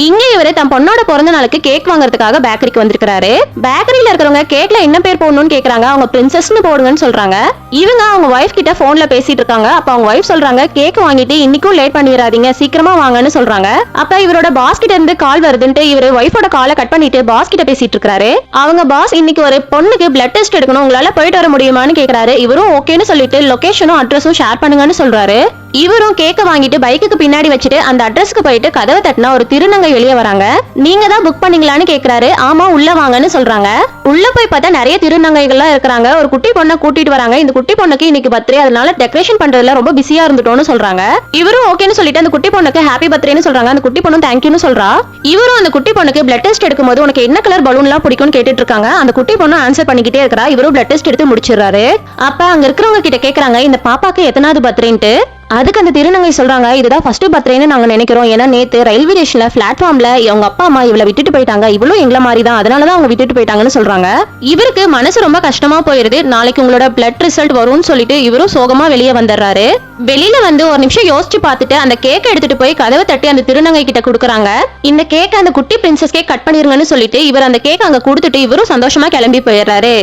இங்க இவரு தன் பொண்ணோட பிறந்த நாளுக்கு கேக் வாங்குறதுக்காக பேக்கரிக்கு வந்திருக்காரு. பேக்கரியில இருக்கிறவங்க கேக்ல என்ன பேர் போடணும்னு கேக்குறாங்க. அவங்க பிரின்சஸ்னு போடுங்கன்னு சொல்றாங்க. இவங்க அவங்க வைஃப் கிட்ட போன்ல பேசிட்டு இருக்காங்க. அப்ப அவங்க வைஃப் சொல்றாங்க, கேக் வாங்கிட்டு இன்னைக்கும் லேட் பண்ணிடாதீங்க, சீக்கிரமா வாங்கன்னு சொல்றாங்க. அப்ப இவரோட பாஸ் கிட்ட இருந்து கால் வருதுன்ட்டு இவரு வைஃபோட காலை கட் பண்ணிட்டு பாஸ் கிட்ட பேசிட்டு இருக்காரு. அவங்க பாஸ் இன்னைக்கு ஒரு பொண்ணுக்கு பிளட் டெஸ்ட் எடுக்கணும், உங்களால போயிட்டு வர முடியுமான்னு கேக்குறாரு. இவரும் ஓகேன்னு சொல்லிட்டு லொகேஷனும் அட்ரஸும் ஷேர் பண்ணுங்கன்னு சொல்றாரு. இவரும் கேக்க வாங்கிட்டு பைக்குக்கு பின்னாடி வச்சுட்டு அந்த அட்ரஸ்க்கு போயிட்டு கதவை தட்டினா ஒரு திருநங்கை வெளியே வராங்க. நீங்க தான் புக் பண்ணீங்களான்னு கேக்குறாரு. ஆமா, உள்ள வாங்கன்னு சொல்றாங்க. உள்ள போய் பார்த்தா நிறைய திருநங்கைகள்லாம் இருக்காங்க. ஒரு குட்டி பொண்ணை கூட்டிட்டு வராங்க. இந்த குட்டி பொண்ணுக்கு இன்னைக்கு பர்த்டே, அதனால டெக்கரேஷன் பண்றதுல ரொம்ப பிஸியா இருந்துட்டோம்னு சொல்றாங்க. இவரும் ஓகேன்னு சொல்லிட்டு அந்த குட்டி பொண்ணுக்கு ஹாப்பி பர்த்டேன்னு சொல்றாங்க. அந்த குட்டி பொண்ணும் தேங்க்யூன்னு சொல்றா. இவரும் அந்த குட்டி பொண்ணுக்கு பிளட் டெஸ்ட் எடுக்கும்போது உனக்கு என்ன கலர் பலூன்லாம் பிடிக்கும்னு கேட்டுட்டு இருக்காங்க. அந்த குட்டி பொண்ணு ஆன்சர் பண்ணிக்கிட்டே இருக்கா. இவரும் பிளட் டெஸ்ட் எடுத்து முடிச்சிடுறாரு. அப்ப அங்க இருக்கிறவங்க கிட்ட கேக்குறாங்க, இந்த பாப்பாக்கு எத்தனாவது பர்த்டேன்ட்டு. அதுக்கு அந்த திருநங்கை சொல்றாங்க, இதுதான் ஃபர்ஸ்ட் பர்த்டேன்னு நாங்க நினைக்கிறோம். ஏன்னா நேத்து ரயில்வே ஸ்டேஷன்ல பிளாட்ஃபார்ம்ல அவங்க அப்பா அம்மா இவளை விட்டுட்டு போயிட்டாங்க, இவளும் எங்களை மாதிரி தான், அதனாலதான் அவங்க விட்டுட்டு போயிட்டாங்கன்னு சொல்றாங்க. இவருக்கு மனசு ரொம்ப கஷ்டமா போயிருது. நாளைக்கு உங்களோட பிளட் ரிசல்ட் வரும்னு சொல்லிட்டு இவரும் சோகமா வெளியே வந்துடுறாரு. வெளியில வந்து ஒரு நிமிஷம் யோசிச்சு பார்த்துட்டு அந்த கேக் எடுத்துட்டு போய் கதவை தட்டி அந்த திருநங்கை கிட்ட கொடுக்குறாங்க. இந்த கேக் அந்த குட்டி பிரின்சஸ் கேக் கட் பண்ணிருங்கன்னு சொல்லிட்டு இவர் அந்த கேக் அங்க கொடுத்துட்டு இவரும் சந்தோஷமா கிளம்பி போயிடுறாரு.